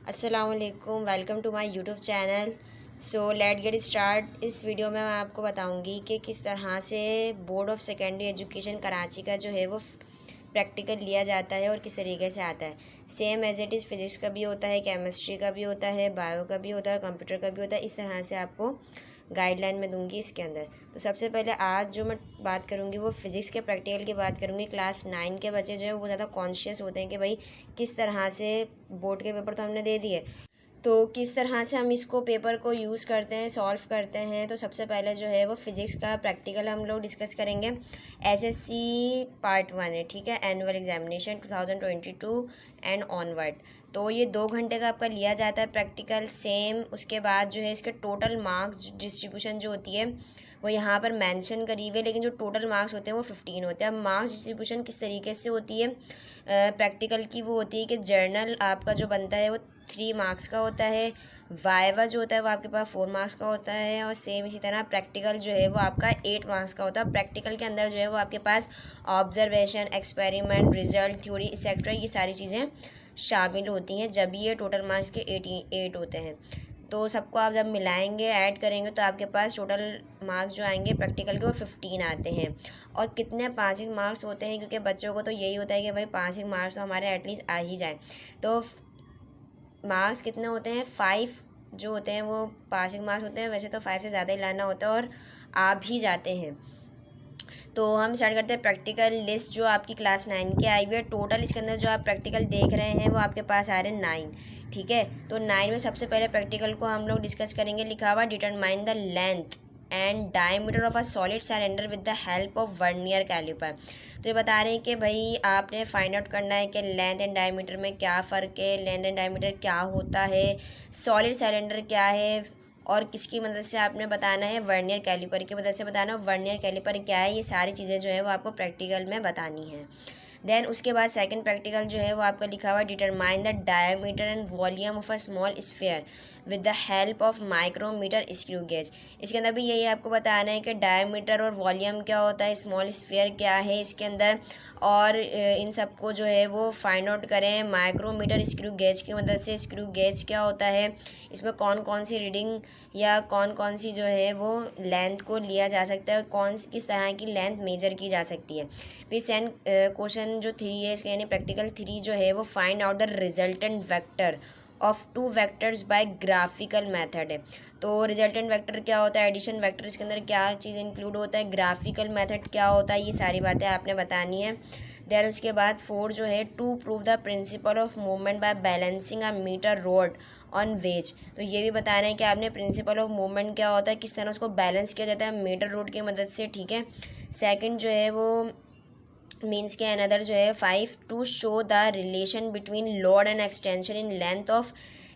अस्सलामुअलैकुम, welcome to my YouTube channel. So let get start. इस video में मैं आपको बताऊंगी कि किस तरह से board of secondary education Karachi का जो है वो प्रैक्टिकल लिया जाता है और किस तरीके से आता है। Same as it is physics का भी होता है, केमिस्ट्री का भी होता है, बायो का भी होता है, कंप्यूटर का भी होता है। इस तरह से आपको गाइडलाइन में दूंगी इसके अंदर। तो सबसे पहले आज जो मैं बात करूंगी वो फ़िज़िक्स के प्रैक्टिकल की बात करूंगी। क्लास 9 के बच्चे जो है वो ज़्यादा कॉन्शियस होते हैं कि भाई किस तरह से बोर्ड के पेपर तो हमने दे दिए, तो किस तरह से हम इसको पेपर को यूज़ करते हैं, सॉल्व करते हैं। तो सबसे पहले जो है वो फ़िज़िक्स का प्रैक्टिकल हम लोग डिस्कस करेंगे। एसएससी पार्ट 1 है, ठीक है, एनुअल एग्जामिनेशन 2022 एंड ऑनवर्ड। तो ये 2 घंटे का आपका लिया जाता है प्रैक्टिकल सेम। उसके बाद जो है इसके टोटल मार्क्स डिस्ट्रीब्यूशन जो होती है वो यहाँ पर मेंशन करी हुई है, लेकिन जो टोटल मार्क्स होते हैं वो 15 होते हैं। अब मार्क्स डिस्ट्रीब्यूशन किस तरीके से होती है प्रैक्टिकल की, वो होती है कि जर्नल आपका जो बनता है वो 3 मार्क्स का होता है, वाइवा जो होता है वो आपके पास 4 मार्क्स का होता है, और सेम इसी तरह प्रैक्टिकल जो है वो आपका 8 मार्क्स का होता है। प्रैक्टिकल के अंदर जो है वो आपके पास observation, experiment, result, theory etcetera ये सारी चीज़ें शामिल होती हैं, जब ये टोटल मार्क्स के 88 होते हैं। तो सबको आप जब मिलाएंगे, ऐड करेंगे, तो आपके पास टोटल मार्क्स जो आएंगे प्रैक्टिकल के वो 15 आते हैं। और कितने पासिंग मार्क्स होते हैं, क्योंकि बच्चों को तो यही होता है कि भाई पासिंग मार्क्स तो हमारे एटलीस्ट आ ही जाए। तो मार्क्स कितने होते हैं, 5 जो होते हैं वो पासिंग मार्क्स होते हैं। वैसे तो 5 से ज़्यादा ही लाना होता है और आ भी जाते हैं। तो हम स्टार्ट करते हैं प्रैक्टिकल लिस्ट जो आपकी क्लास 9 की आई हुई है। टोटल इसके अंदर जो आप प्रैक्टिकल देख रहे हैं वो आपके पास आ रहे हैं 9, ठीक है। तो 9 में सबसे पहले प्रैक्टिकल को हम लोग डिस्कस करेंगे। लिखा हुआ determine the length and diameter of a solid cylinder with the help of vernier caliper. तो ये बता रहे हैं कि भाई आपने फाइंड आउट करना है कि लेंथ एंड डायमीटर में क्या फ़र्क है, लेंथ एंड डायमीटर क्या होता है, सॉलिड सिलेंडर क्या है, और किसकी मदद से आपने बताना है, वर्नियर कैलिपर की मदद से बताना। वर्नियर कैलिपर क्या है, ये सारी चीज़ें जो है वो आपको प्रैक्टिकल में बतानी है। देन उसके बाद सेकंड प्रैक्टिकल जो है वो आपका लिखा हुआ है determine the diameter and volume of a small sphere with the help of micrometer screw gauge. इसके अंदर भी यही आपको बताना है कि डायमीटर और वॉल्यूम क्या होता है, स्मॉल स्फीयर क्या है इसके अंदर, और इन सबको जो है वो फाइंड आउट करें माइक्रोमीटर स्क्रू गेज की मदद से। स्क्रू गेज क्या होता है, इसमें कौन कौन सी रीडिंग या कौन कौन सी जो है वो लेंथ को लिया जा सकता है, किस तरह की लेंथ मेजर की जा सकती है। फिर सेकंड क्वेश्चन जो 3 है इसका, यानी प्रैक्टिकल 3 जो है वो find out the resultant vector of 2 vectors bye graphical method है। तो रिजल्टेंट वेक्टर क्या होता है, एडिशन वेक्टर इसके अंदर क्या चीज़ इंक्लूड होता है, ग्राफिकल मेथड क्या होता है, ये सारी बातें आपने बतानी है। देन उसके बाद 4 जो है to prove the principle of movement by balancing a meter rod on wedge. तो ये भी बताना है कि आपने प्रिंसिपल ऑफ मूवमेंट क्या होता है, किस तरह उसको बैलेंस किया जाता है मीटर रोड की मदद से, ठीक है। सेकंड जो है वो मीन्स के अनदर जो है 5 to show the relation between load and extension in length of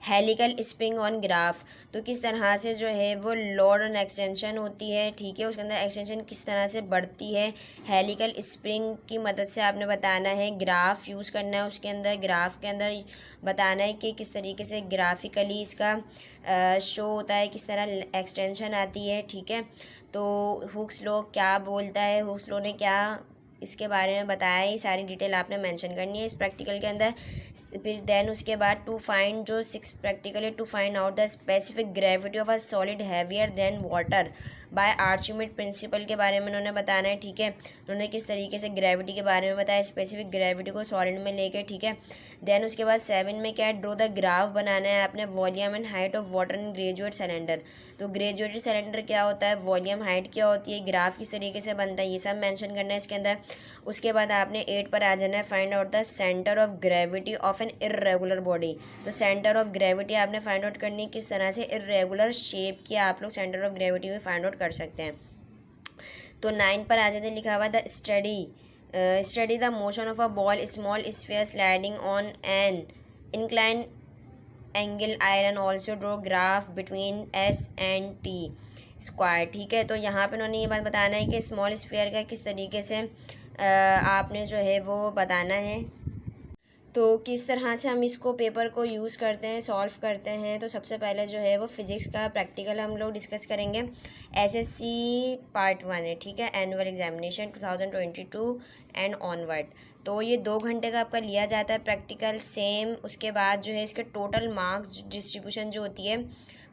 helical spring on graph. तो किस तरह से जो है वो लोड एंड एक्सटेंशन होती है, ठीक है, उसके अंदर एक्सटेंशन किस तरह से बढ़ती है हेलिकल स्प्रिंग की मदद से आपने बताना है। ग्राफ यूज़ करना है उसके अंदर, ग्राफ के अंदर बताना है कि किस तरीके से ग्राफिकली इसका शो होता है, किस तरह एक्सटेंशन आती है, ठीक है। तो हुक्स लॉ क्या बोलता है, हुक्स लॉ ने क्या इसके बारे में बताया, ये सारी डिटेल आपने मेंशन करनी है इस प्रैक्टिकल के अंदर। फिर देन उसके बाद टू फाइंड जो 6 प्रैक्टिकल है, to find out the specific gravity of a solid heavier than water by Archimedes principle के बारे में उन्होंने बताना है, ठीक है। उन्होंने किस तरीके से ग्रेविटी के बारे में बताया, स्पेसिफिक ग्रेविटी को सॉलिड में लेके, ठीक है। देन उसके बाद 7 में क्या है, ड्रो द ग्राफ बनाना है आपने volume and height of water in graduate cylinder. तो ग्रेजुएटेड सिलेंडर क्या होता है, वॉल्यूम हाइट क्या होती है, ग्राफ किस तरीके से बनता है, ये सब मेंशन करना है इसके अंदर। उसके बाद आपने 8 पर आ जाना है find out the centre of gravity of an irregular body. तो सेंटर ऑफ ग्रेविटी आपने फाइंड आउट करनी है, किस तरह से इर्रेगुलर शेप की आप लोग सेंटर ऑफ ग्रेविटी में फाइंड आउट कर सकते हैं। तो 9 पर आ जाते लिखा हुआ the study the motion of a ball small sphere sliding on an incline angle iron also draw graph between S and T square, ठीक है। तो यहाँ पे उन्होंने ये बात बताना है कि स्मॉल स्फीयर का किस तरीके से आपने जो है वो बताना है। तो किस तरह से हम इसको पेपर को यूज़ करते हैं, सॉल्व करते हैं। तो सबसे पहले जो है वो फ़िज़िक्स का प्रैक्टिकल हम लोग डिस्कस करेंगे। एसएससी पार्ट 1 है, ठीक है, एनुअल एग्जामिनेशन 2022 एंड ऑनवर्ड। तो ये 2 घंटे का आपका लिया जाता है प्रैक्टिकल सेम। उसके बाद जो है इसके टोटल मार्क्स डिस्ट्रीब्यूशन जो होती है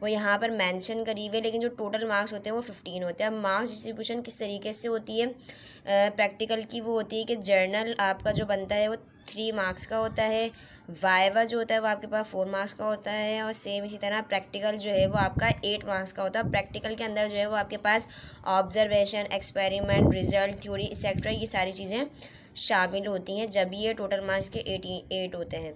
वो यहाँ पर मेंशन करी हुई है, लेकिन जो टोटल मार्क्स होते हैं वो 15 होते हैं। अब मार्क्स डिस्ट्रीब्यूशन किस तरीके से होती है प्रैक्टिकल की, वो होती है कि जर्नल आपका जो बनता है वो 3 मार्क्स का होता है, वाइवा जो होता है वो आपके पास 4 मार्क्स का होता है, और सेम इसी तरह प्रैक्टिकल जो है वो आपका 8 मार्क्स का होता है। प्रैक्टिकल के अंदर जो है वो आपके पास observation, experiment, result, theory etcetera ये सारी चीज़ें शामिल होती हैं, जब ये टोटल मार्क्स के 88 होते हैं।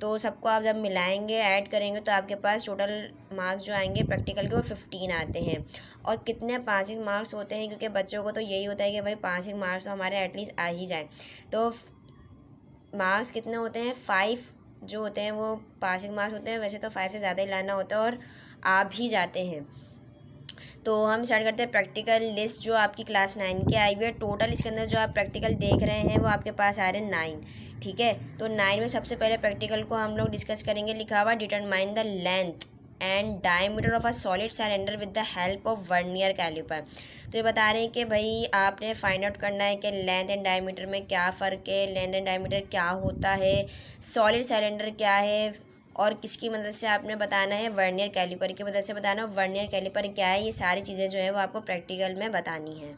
तो सबको आप जब मिलाएंगे, ऐड करेंगे, तो आपके पास टोटल मार्क्स जो आएंगे प्रैक्टिकल के वो 15 आते हैं। और कितने पासिंग मार्क्स होते हैं, क्योंकि बच्चों को तो यही होता है कि भाई पासिंग मार्क्स तो हमारे एटलीस्ट आ ही जाए। तो मार्क्स कितने होते हैं, 5 जो होते हैं वो पासिंग मार्क्स होते हैं। वैसे तो 5 से ज़्यादा ही लाना होता है और आ भी जाते हैं। तो हम स्टार्ट करते हैं प्रैक्टिकल लिस्ट जो आपकी क्लास 9 की आई हुई है। टोटल इसके अंदर जो आप प्रैक्टिकल देख रहे हैं वो आपके पास आ रहे हैं 9, ठीक है। तो 9 में सबसे पहले प्रैक्टिकल को हम लोग डिस्कस करेंगे। लिखा हुआ determine the length and diameter of a solid cylinder with the help of vernier caliper. तो ये बता रहे हैं कि भाई आपने फाइंड आउट करना है कि लेंथ एंड डायमीटर में क्या फ़र्क है, लेंथ एंड डायमीटर क्या होता है, सॉलिड सिलेंडर क्या है, और किसकी मदद से आपने बताना है, वर्नियर कैलिपर की मदद से बताना। वर्नियर कैलिपर क्या है, ये सारी चीज़ें जो है वो आपको प्रैक्टिकल में बतानी है।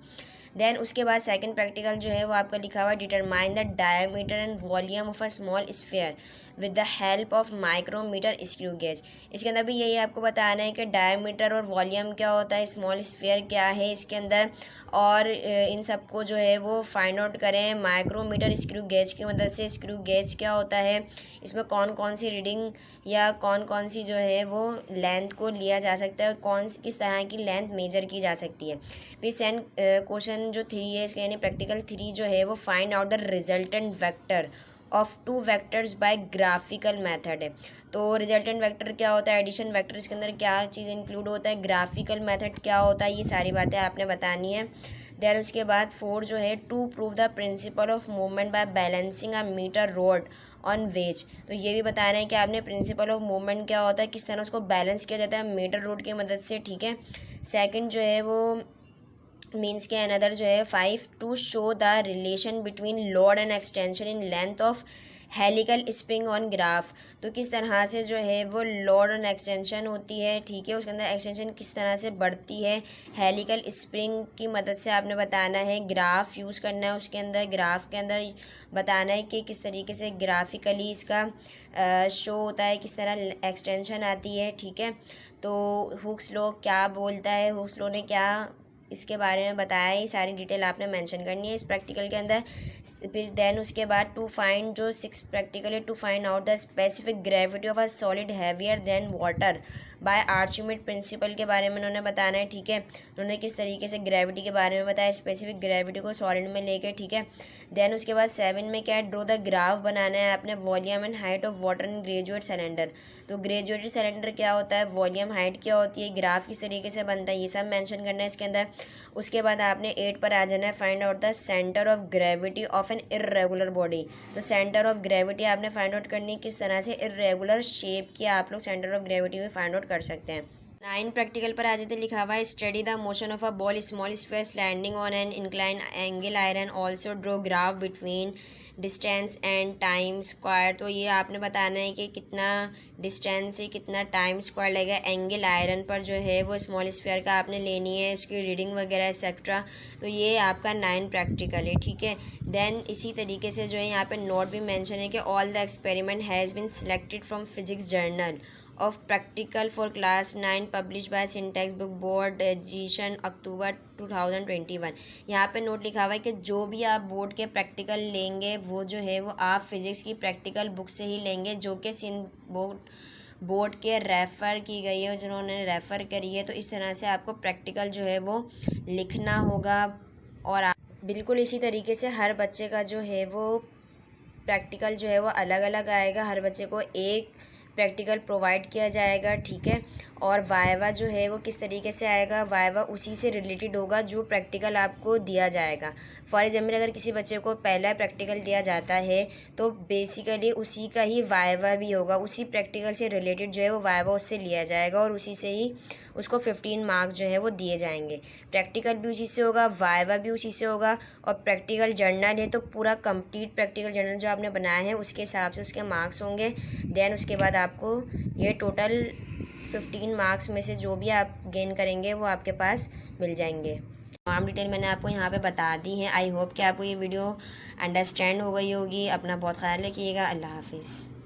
देन उसके बाद सेकंड प्रैक्टिकल जो है वो आपका लिखा हुआ है determine the diameter and volume of a small sphere with the help of micrometer screw gauge. इसके अंदर भी यही आपको बताना है कि डायमीटर और वॉल्यूम क्या होता है, स्मॉल स्फीयर क्या है इसके अंदर, और इन सबको जो है वो फाइंड आउट करें माइक्रोमीटर स्क्रू गेज की मदद से। स्क्रू गेज क्या होता है, इसमें कौन कौन सी रीडिंग या कौन कौन सी जो है वो लेंथ को लिया जा सकता है, किस तरह की लेंथ मेजर की जा सकती है। फिर सेकंड क्वेश्चन जो 3 है इसका, यानी प्रैक्टिकल 3 जो है वो find out the resultant vector of 2 vectors bye graphical method है। तो रिजल्टेंट वेक्टर क्या होता है, एडिशन वेक्टर इसके अंदर क्या चीज़ इंक्लूड होता है, ग्राफिकल मेथड क्या होता है, ये सारी बातें आपने बतानी है। देन उसके बाद 4 जो है to prove the principle of movement by balancing a meter rod on wedge. तो ये भी बता रहे हैं कि आपने प्रिंसिपल ऑफ मूवमेंट क्या होता है, किस तरह उसको बैलेंस किया जाता है मीटर रोड की मदद से, ठीक है। सेकंड जो है वो मीन्स के अनदर जो है 5 to show the relation between load and extension in length of helical spring on graph. तो किस तरह से जो है वो लोड एंड एक्सटेंशन होती है, ठीक है, उसके अंदर एक्सटेंशन किस तरह से बढ़ती है हेलिकल स्प्रिंग की मदद से आपने बताना है। ग्राफ यूज़ करना है उसके अंदर, ग्राफ के अंदर बताना है कि किस तरीके से ग्राफिकली इसका शो होता है, किस तरह एक्सटेंशन आती है, ठीक है। तो हुक्स लॉ क्या बोलता है, हुक्स लॉ ने क्या इसके बारे में बताया, ये सारी डिटेल आपने मेंशन करनी है इस प्रैक्टिकल के अंदर। फिर देन उसके बाद टू फाइंड जो 6 प्रैक्टिकल है, to find out the specific gravity of a solid heavier than water by Archimedes principle के बारे में उन्होंने बताना है, ठीक है। उन्होंने किस तरीके से ग्रेविटी के बारे में बताया, स्पेसिफिक ग्रेविटी को सॉलिड में लेके, ठीक है। देन उसके बाद 7 में क्या है, ड्रो द ग्राफ बनाना है आपने volume and height of water in graduate cylinder. तो ग्रेजुएटेड सिलेंडर क्या होता है, वॉल्यूम हाइट क्या होती है, ग्राफ किस तरीके से बनता है, ये सब मेंशन करना है इसके अंदर। उसके बाद आपने 8 पर आ जाना है find out the centre of gravity of an irregular body. तो सेंटर ऑफ ग्रेविटी आपने फाइंड आउट करनी है, किस तरह से इर्रेगुलर शेप की आप लोग सेंटर ऑफ ग्रेविटी में फाइंड आउट कर सकते हैं। 9 प्रैक्टिकल पर आ जाते, लिखा हुआ है study the motion of a ball small space landing on an incline angle iron also draw graph between distance and time square. तो ये आपने बताना है कि कितना डिस्टेंस है, कितना टाइम स्क्वायर लगेगा एंगल आयरन पर जो है वो स्मॉल स्फीयर का आपने लेनी है, उसकी रीडिंग वगैरह एक्सेट्रा। तो ये आपका 9 प्रैक्टिकल है, ठीक है। देन इसी तरीके से जो है यहाँ पे नोट भी मेंशन है कि all the experiment has been selected from physics journal of practical for class 9 publish by Syntex book board edition October 2021। यहाँ पे नोट लिखा हुआ है कि जो भी आप बोर्ड के प्रैक्टिकल लेंगे वो जो है वो आप फिज़िक्स की प्रैक्टिकल बुक से ही लेंगे, जो कि बोर्ड के रेफ़र की गई है, जिन्होंने रेफ़र करी है। तो इस तरह से आपको प्रैक्टिकल जो है वो लिखना होगा, और बिल्कुल इसी तरीके से हर बच्चे का जो है वो प्रैक्टिकल जो है वो अलग अलग आएगा। हर बच्चे को एक प्रैक्टिकल प्रोवाइड किया जाएगा, ठीक है। और वाइवा जो है वो किस तरीके से आएगा, वाइवा उसी से रिलेटेड होगा जो प्रैक्टिकल आपको दिया जाएगा। फॉर एग्जाम्पल अगर किसी बच्चे को पहला प्रैक्टिकल दिया जाता है तो बेसिकली उसी का ही वाइवा भी होगा, उसी प्रैक्टिकल से रिलेटेड जो है वो वाइवा उससे लिया जाएगा और उसी से ही उसको 15 मार्क्स जो है वो दिए जाएंगे। प्रैक्टिकल भी उसी से होगा, वाइवा भी उसी से होगा, और प्रैक्टिकल जर्नल है तो पूरा कंप्लीट प्रैक्टिकल जर्नल जो आपने बनाया है उसके हिसाब से उसके मार्क्स होंगे। देन उसके बाद आपको ये टोटल 15 मार्क्स में से जो भी आप गेन करेंगे वो आपके पास मिल जाएंगे। तमाम डिटेल मैंने आपको यहाँ पे बता दी है। आई होप कि आपको ये वीडियो अंडरस्टैंड हो गई होगी। अपना बहुत ख्याल रखिएगा। अल्लाह हाफिज़।